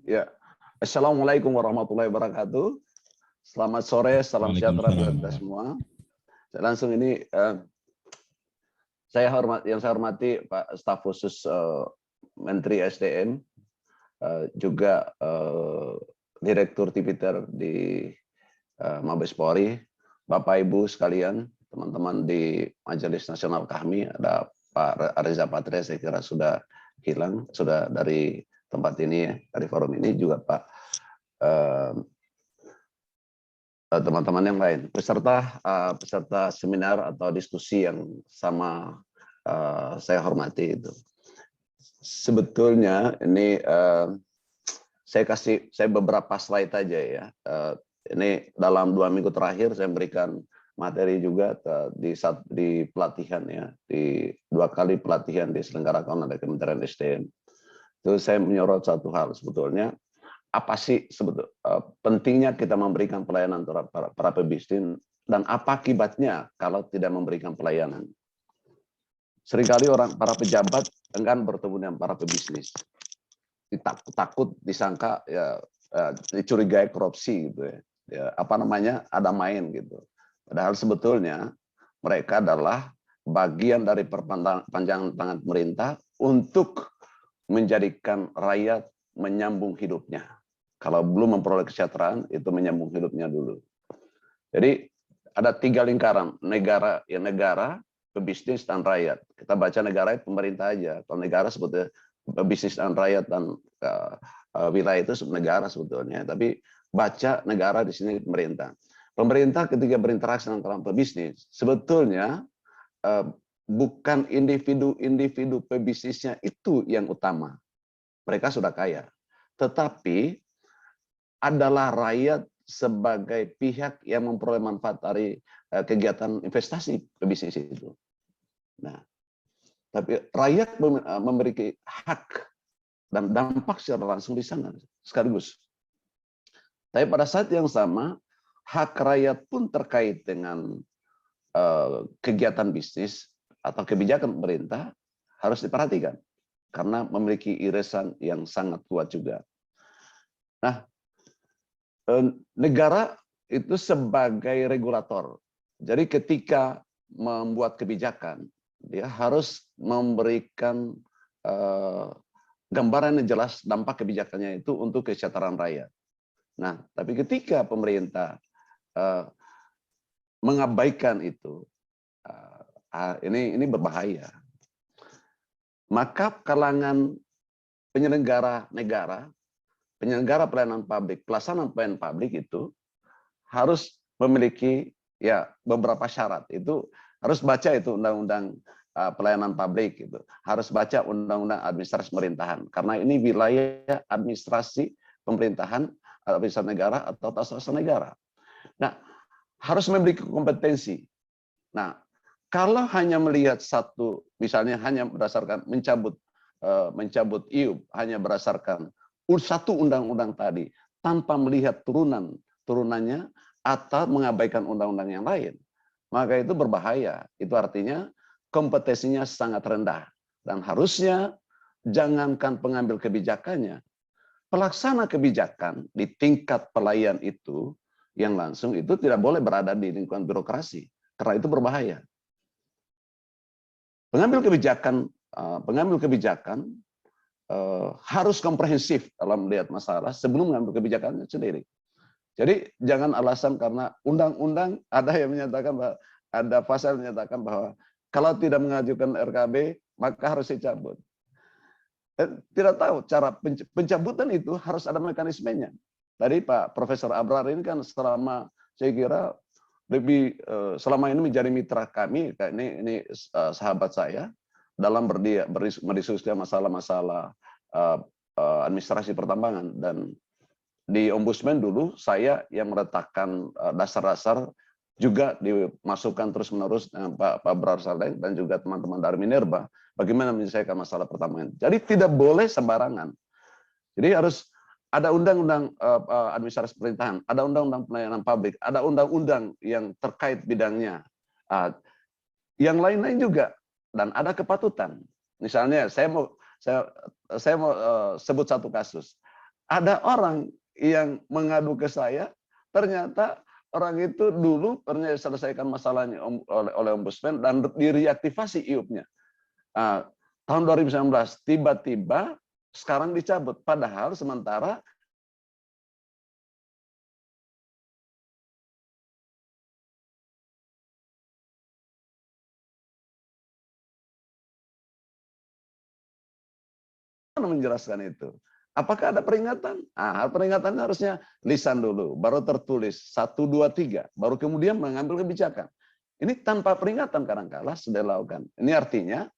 Ya, Assalamualaikum warahmatullahi wabarakatuh. Selamat sore, salam sejahtera buat kita semua. Langsung ini yang saya hormati Pak Staf Khusus Menteri SDM, juga Direktur Tipiter di Mabes Polri, Bapak Ibu sekalian, teman-teman di Majelis Nasional kami, ada Pak Reza Patria, saya kira sudah hilang, sudah dari tempat ini, dari forum ini, juga Pak teman-teman yang lain, peserta seminar atau diskusi yang sama saya hormati itu. Sebetulnya ini saya beberapa slide aja ya. Ini dalam 2 minggu terakhir saya memberikan materi juga di pelatihan ya, di 2 kali pelatihan diselenggarakan oleh Kementerian SDM. Itu saya menyorot satu hal sebetulnya. Apa sih sebetulnya pentingnya kita memberikan pelayanan terhadap para pebisnis dan apa akibatnya kalau tidak memberikan pelayanan? Seringkali para pejabat enggan bertemu dengan para pebisnis, takut disangka ya dicurigai korupsi gitu ya, apa namanya, ada main gitu. Padahal sebetulnya mereka adalah bagian dari perpanjangan tangan pemerintah untuk menjadikan rakyat menyambung hidupnya. Kalau belum memperoleh kesejahteraan, itu menyambung hidupnya dulu. Jadi ada 3 lingkaran, negara, pebisnis, dan rakyat. Kita baca negara itu pemerintah aja. Kalau negara sebetulnya pebisnis dan rakyat dan wilayah itu negara sebetulnya. Tapi baca negara di sini pemerintah. Pemerintah ketika berinteraksi dengan pebisnis, sebetulnya bukan individu pebisnisnya itu yang utama. Mereka sudah kaya. Tetapi adalah rakyat sebagai pihak yang memperoleh manfaat dari kegiatan investasi pebisnis itu. Nah, tapi rakyat memiliki hak dan dampak secara langsung di sana sekaligus. Tapi pada saat yang sama, hak rakyat pun terkait dengan kegiatan bisnis atau kebijakan pemerintah harus diperhatikan karena memiliki irisan yang sangat kuat juga. Nah, negara itu sebagai regulator. Jadi ketika membuat kebijakan, dia harus memberikan gambaran yang jelas dampak kebijakannya itu untuk kesejahteraan rakyat. Nah, tapi ketika pemerintah mengabaikan itu, ini berbahaya. Maka kalangan penyelenggara negara, penyelenggara pelayanan publik, pelaksanaan pelayanan publik itu harus memiliki ya beberapa syarat. Itu harus baca itu undang-undang pelayanan publik itu. Harus baca undang-undang administrasi pemerintahan karena ini wilayah administrasi pemerintahan, administrasi negara atau tata usaha negara. Nah, harus memiliki kompetensi. Nah, kalau hanya melihat satu, misalnya hanya berdasarkan mencabut IUP hanya berdasarkan satu undang-undang tadi tanpa melihat turunannya atau mengabaikan undang-undang yang lain, maka itu berbahaya. Itu artinya kompetensinya sangat rendah dan harusnya jangankan pengambil kebijakannya, pelaksana kebijakan di tingkat pelayan itu yang langsung itu tidak boleh berada di lingkungan birokrasi karena itu berbahaya. Pengambil kebijakan harus komprehensif dalam melihat masalah sebelum mengambil kebijakannya sendiri. Jadi jangan alasan karena undang-undang ada yang menyatakan bahwa ada pasal yang menyatakan bahwa kalau tidak mengajukan RKB maka harus dicabut. Tidak tahu cara pencabutan itu harus ada mekanismenya. Tadi Pak Profesor Abrar ini kan selama saya kira selama ini menjadi mitra kami, ini sahabat saya dalam mendiskusikan masalah-masalah administrasi pertambangan. Dan di Ombudsman dulu saya yang meletakkan dasar-dasar juga dimasukkan terus-menerus dengan Pak Abrar Saleh dan juga teman-teman dari Minerba bagaimana menyelesaikan masalah pertambangan. Jadi tidak boleh sembarangan. Jadi harus ada undang-undang administrasi pemerintahan, ada undang-undang pelayanan publik, ada undang-undang yang terkait bidangnya. Yang lain-lain juga. Dan ada kepatutan. Misalnya saya mau sebut satu kasus. ada orang yang mengadu ke saya, ternyata orang itu dulu pernah selesaikan masalahnya oleh ombudsman dan direaktivasi IUP-nya. Tahun 2019 tiba-tiba sekarang dicabut, padahal sementara menjelaskan itu. Apakah ada peringatan? Peringatannya harusnya lisan dulu, baru tertulis 1, 2, 3, baru kemudian mengambil kebijakan. Ini tanpa peringatan kadang-kala sudah dilakukan. Ini artinya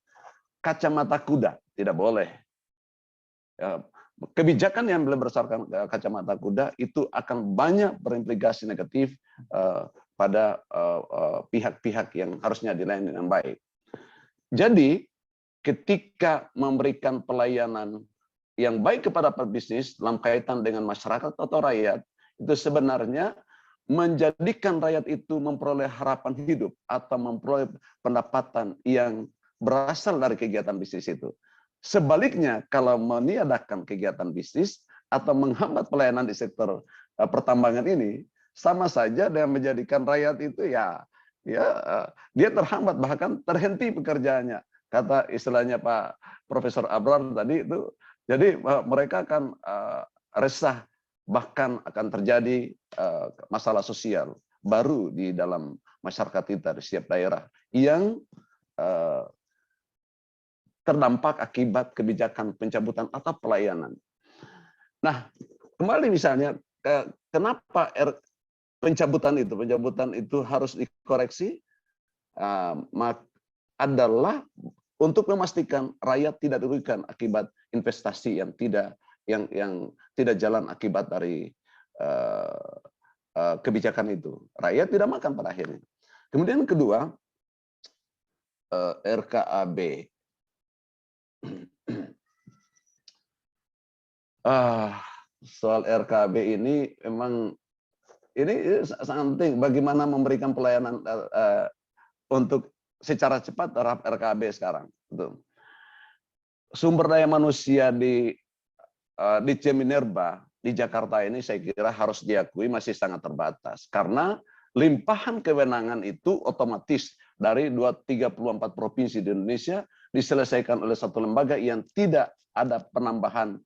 kacamata kuda tidak boleh. Kebijakan yang berdasarkan kacamata kuda itu akan banyak berimplikasi negatif pada pihak-pihak yang harusnya dilayani dengan baik. Jadi ketika memberikan pelayanan yang baik kepada pebisnis dalam kaitan dengan masyarakat atau rakyat, itu sebenarnya menjadikan rakyat itu memperoleh harapan hidup atau memperoleh pendapatan yang berasal dari kegiatan bisnis itu. Sebaliknya, kalau meniadakan kegiatan bisnis atau menghambat pelayanan di sektor pertambangan ini, sama saja dengan menjadikan rakyat itu dia terhambat, bahkan terhenti pekerjaannya. Kata istilahnya Pak Profesor Abrar tadi itu, jadi mereka akan resah, bahkan akan terjadi masalah sosial baru di dalam masyarakat kita di setiap daerah yang terdampak akibat kebijakan pencabutan atau pelayanan. Nah, kembali misalnya, kenapa pencabutan itu harus dikoreksi? Adalah untuk memastikan rakyat tidak dirugikan akibat investasi yang tidak jalan akibat dari kebijakan itu. Rakyat tidak makan pada akhirnya. Kemudian kedua, RKAB. Soal RKAB ini memang ini sangat penting. Bagaimana memberikan pelayanan untuk secara cepat terhadap RKAB sekarang. Sumber daya manusia di Ceminerba di Jakarta ini saya kira harus diakui masih sangat terbatas karena limpahan kewenangan itu otomatis dari 34 provinsi di Indonesia diselesaikan oleh satu lembaga yang tidak ada penambahan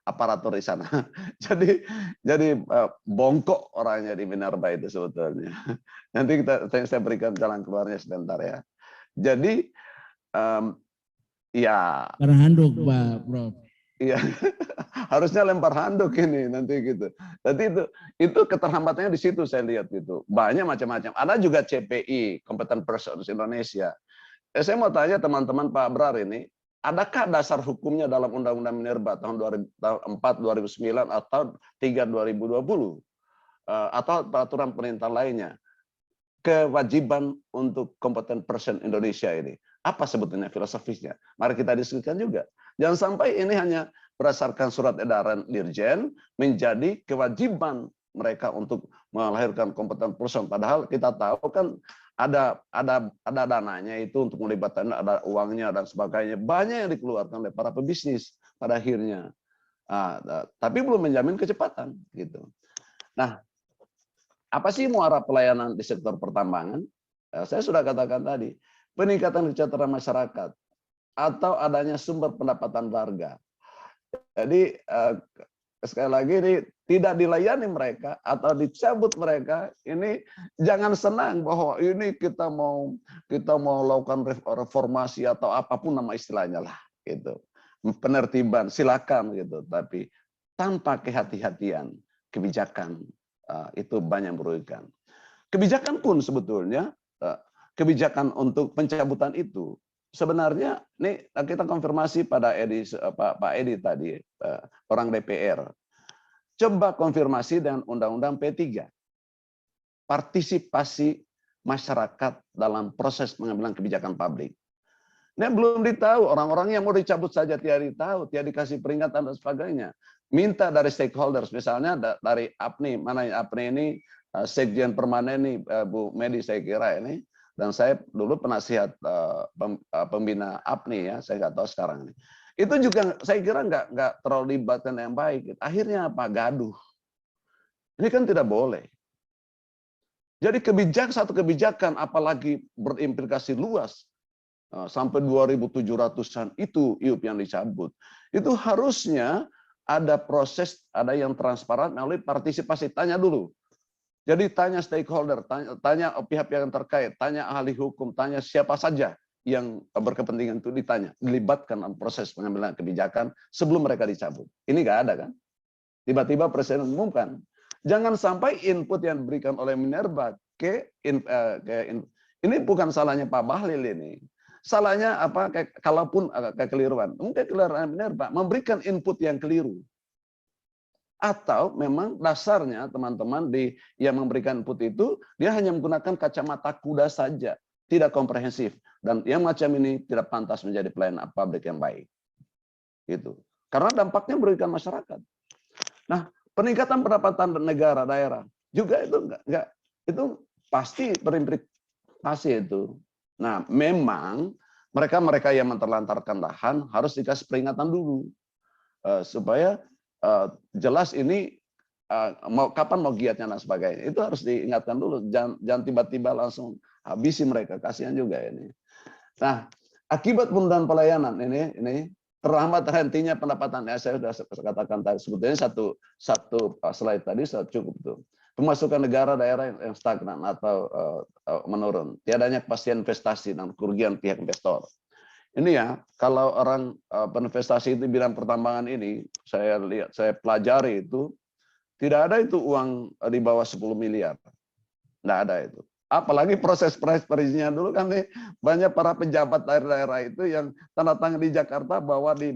aparatur di sana. Jadi bongkok orangnya di Minerba itu sebetulnya. Nanti saya berikan jalan keluarnya sebentar ya. Jadi lempar handuk Pak Prof. Iya, harusnya lempar handuk ini nanti gitu. Jadi itu keterhambatannya di situ saya lihat gitu. Banyak macam-macam. Ada juga CPI, Competent Persons Indonesia. Saya mau tanya teman-teman Pak Abrar ini, adakah dasar hukumnya dalam Undang-Undang Minerba tahun 4 2009 atau 3 2020 atau peraturan pemerintah lainnya kewajiban untuk Competent Person Indonesia ini? Apa sebetulnya filosofisnya? Mari kita diskusikan juga. Jangan sampai ini hanya berdasarkan surat edaran Dirjen menjadi kewajiban mereka untuk melahirkan competent person. Padahal kita tahu kan ada dananya itu untuk melibatkan, ada uangnya dan sebagainya. Banyak yang dikeluarkan oleh para pebisnis pada akhirnya. Tapi belum menjamin kecepatan gitu. Nah, apa sih muara pelayanan di sektor pertambangan? Saya sudah katakan tadi, peningkatan kesejahteraan masyarakat atau adanya sumber pendapatan warga. Jadi sekali lagi ini tidak dilayani mereka atau dicabut mereka, ini jangan senang bahwa ini kita mau lakukan reformasi atau apapun nama istilahnya lah gitu. Penertiban silakan gitu, tapi tanpa kehati-hatian kebijakan itu banyak merugikan. Kebijakan pun sebetulnya kebijakan untuk pencabutan itu sebenarnya nih kita konfirmasi pada Pak Edi tadi, orang DPR. Coba konfirmasi dengan Undang-Undang P3. Partisipasi masyarakat dalam proses pengambilan kebijakan publik. Ini belum ditahu, orang-orang yang mau dicabut saja tidak ditahu, tidak dikasih peringatan dan sebagainya. Minta dari stakeholders, misalnya dari APNI, mana APNI ini, Sekjen Permanen ini, Bu Medi saya kira ini, dan saya dulu penasihat pembina APNI ya, saya nggak tahu sekarang ini. Itu juga saya kira nggak terlalu libatkan yang baik. Akhirnya apa? Gaduh. Ini kan tidak boleh. Jadi satu kebijakan apalagi berimplikasi luas sampai 2.700-an itu IUP yang dicabut. Itu harusnya ada proses, ada yang transparan melalui partisipasi. Tanya dulu. Jadi tanya stakeholder, tanya pihak-pihak yang terkait, tanya ahli hukum, tanya siapa saja yang berkepentingan itu ditanya, dilibatkan dalam proses pengambilan kebijakan sebelum mereka dicabut. Ini nggak ada kan? Tiba-tiba presiden umumkan. Jangan sampai input yang diberikan oleh Minerba ini bukan salahnya Pak Bahlil ini. Salahnya apa? Kalaupun kekeliruan, mungkin kekeliruan Minerba memberikan input yang keliru. Atau memang dasarnya teman-teman yang memberikan input itu dia hanya menggunakan kacamata kuda saja, tidak komprehensif, dan yang macam ini tidak pantas menjadi pelayanan publik yang baik. Gitu. Karena dampaknya merugikan masyarakat. Nah, peningkatan pendapatan negara daerah juga itu enggak itu pasti berimplikasi itu. Nah, memang mereka yang menterlantarkan lahan harus dikasih peringatan dulu supaya jelas ini kapan mau giatnya dan sebagainya. Itu harus diingatkan dulu. Jangan tiba-tiba langsung habisi mereka. Kasihan juga ini. Nah, akibat penundaan pelayanan ini terhambat terhentinya pendapatan. Ya, saya sudah katakan tadi. Sebetulnya satu slide tadi sudah cukup tuh. Pemasukan negara daerah yang stagnan atau menurun. Tiadanya kepastian investasi dan kerugian pihak investor. Ini ya, kalau orang berinvestasi itu bidang pertambangan ini, saya pelajari itu, tidak ada itu uang di bawah 10 miliar. Tidak ada itu. Apalagi proses perizinan dulu kan nih, banyak para pejabat daerah-daerah itu yang tanda tangan di Jakarta bawa di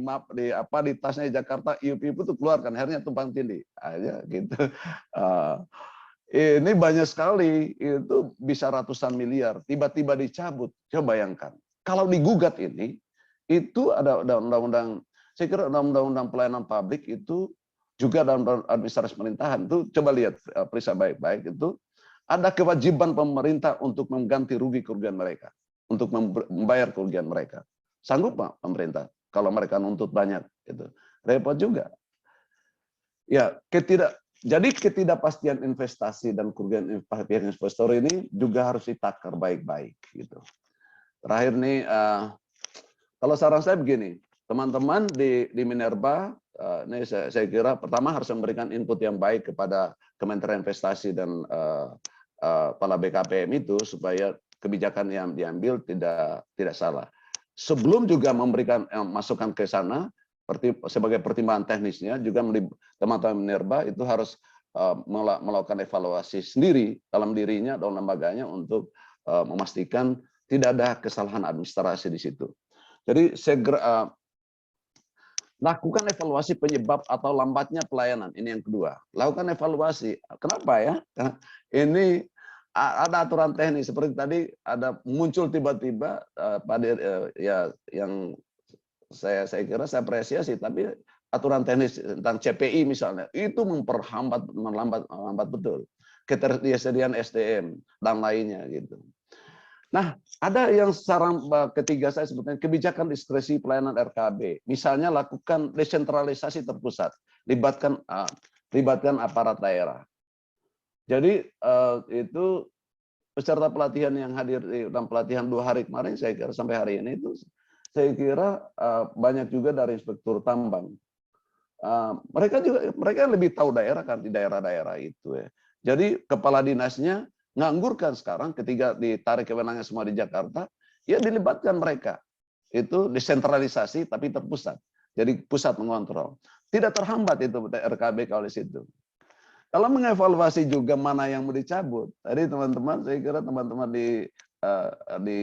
tasnya di Jakarta IUP itu keluarkan, akhirnya tumpang tindih aja gitu. Ini banyak sekali, itu bisa ratusan miliar, tiba-tiba dicabut. Coba bayangkan. Kalau digugat ini, itu ada undang-undang, saya kira undang-undang pelayanan publik itu juga dalam administrasi pemerintahan. Itu coba lihat periksa baik-baik itu. Ada kewajiban pemerintah untuk mengganti rugi kerugian mereka, untuk membayar kerugian mereka. Sanggup Pak pemerintah kalau mereka nuntut banyak itu. Repot juga. Ya, jadi ketidakpastian investasi dan kerugian pihak investor ini juga harus ditakar baik-baik gitu. Terakhir nih, kalau saran saya begini, teman-teman di Minerba, ini saya kira pertama harus memberikan input yang baik kepada Kementerian Investasi dan kepala BKPM itu supaya kebijakan yang diambil tidak salah. Sebelum juga memberikan masukan ke sana, sebagai pertimbangan teknisnya juga teman-teman Minerba itu harus melakukan evaluasi sendiri dalam dirinya, dalam lembaganya untuk memastikan tidak ada kesalahan administrasi di situ. Jadi segera lakukan evaluasi penyebab atau lambatnya pelayanan. Ini yang kedua. Lakukan evaluasi. Kenapa ya? Ini ada aturan teknis seperti tadi ada muncul tiba-tiba ya yang saya kira saya apresiasi, tapi aturan teknis tentang CPI misalnya itu melambat betul ketersediaan SDM dan lainnya gitu. Nah, ada yang saran ketiga saya sebutnya kebijakan diskresi pelayanan RKB. Misalnya lakukan desentralisasi terpusat, libatkan aparat daerah. Jadi itu peserta pelatihan yang hadir dalam pelatihan 2 hari kemarin, saya kira sampai hari ini itu saya kira banyak juga dari inspektur tambang. Mereka lebih tahu daerah kan di daerah-daerah itu ya. Jadi kepala dinasnya nganggurkan sekarang ketika ditarik kewenangannya semua di Jakarta, ya dilibatkan mereka. Itu desentralisasi tapi terpusat. Jadi pusat mengontrol. Tidak terhambat itu RKB kalau di situ. Kalau mengevaluasi juga mana yang mau dicabut, tadi teman-teman, saya kira teman-teman di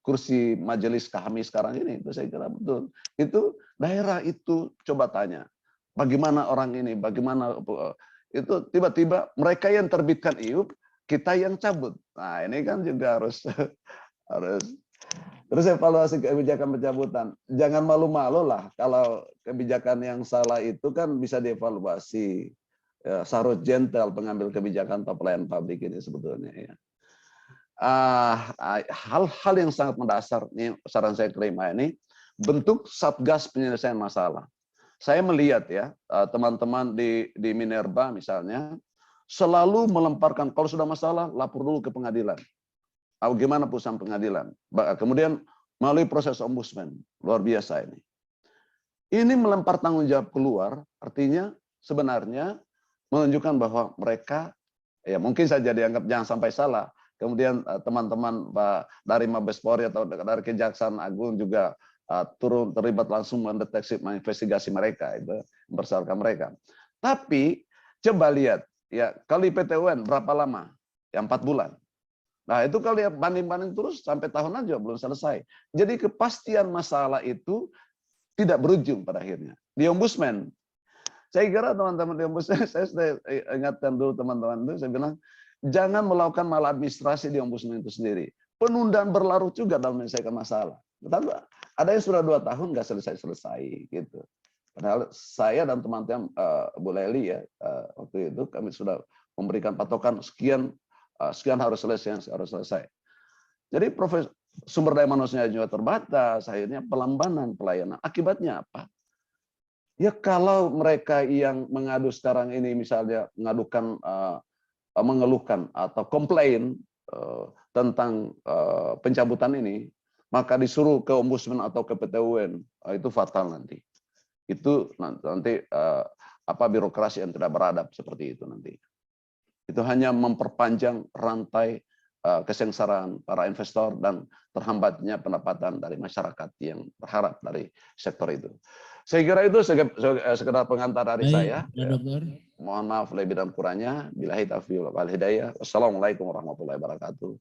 kursi majelis kami sekarang ini, itu saya kira betul. Itu daerah itu coba tanya, bagaimana orang ini, bagaimana itu tiba-tiba mereka yang terbitkan IUP, kita yang cabut. Nah ini kan juga harus terus evaluasi kebijakan pencabutan. Jangan malu-malu lah kalau kebijakan yang salah itu kan bisa dievaluasi. Ya, seharus gentle pengambil kebijakan atau pelayanan publik ini sebetulnya ya. Hal-hal yang sangat mendasar nih saran saya kelima ini, bentuk Satgas Penyelesaian Masalah. Saya melihat ya, teman-teman di Minerba misalnya, selalu melemparkan, kalau sudah masalah, lapor dulu ke pengadilan. Gimana putusan pengadilan. Kemudian melalui proses ombudsman. Luar biasa ini. Ini melempar tanggung jawab keluar, artinya sebenarnya menunjukkan bahwa mereka, ya mungkin saja dianggap jangan sampai salah. Kemudian teman-teman dari Mabes Polri atau dari Kejaksaan Agung juga turun terlibat langsung mendeteksi, menginvestigasi mereka, itu mempersoalkan mereka. Tapi coba lihat ya, kali PT UN berapa lama? Ya 4 bulan. Nah itu kalau ya banding-banding terus sampai tahunan juga belum selesai. Jadi kepastian masalah itu tidak berujung pada akhirnya. Di ombudsman, saya kira teman-teman di ombudsman, saya sudah ingatkan dulu teman-teman itu, saya bilang jangan melakukan maladministrasi di ombudsman itu sendiri. Penundaan berlarut juga dalam menyelesaikan masalah. Tetapi ada yang sudah 2 tahun nggak selesai-selesai gitu. Padahal saya dan teman-teman Bu Leli ya waktu itu kami sudah memberikan patokan sekian harus selesai. Jadi sumber daya manusia juga terbatas, akhirnya pelambanan pelayanan. Akibatnya apa? Ya kalau mereka yang mengadu sekarang ini misalnya mengeluhkan atau komplain tentang pencabutan ini, maka disuruh ke ombudsman atau ke PT UN, itu fatal nanti. Itu nanti birokrasi yang tidak beradab seperti itu nanti. Itu hanya memperpanjang rantai kesengsaraan para investor dan terhambatnya pendapatan dari masyarakat yang berharap dari sektor itu. Saya kira itu sekedar pengantar dari saya. Pak Dokter. Mohon maaf lebih dan kurangnya. Billahi taufiq wal hidayah. Wassalamualaikum warahmatullahi wabarakatuh.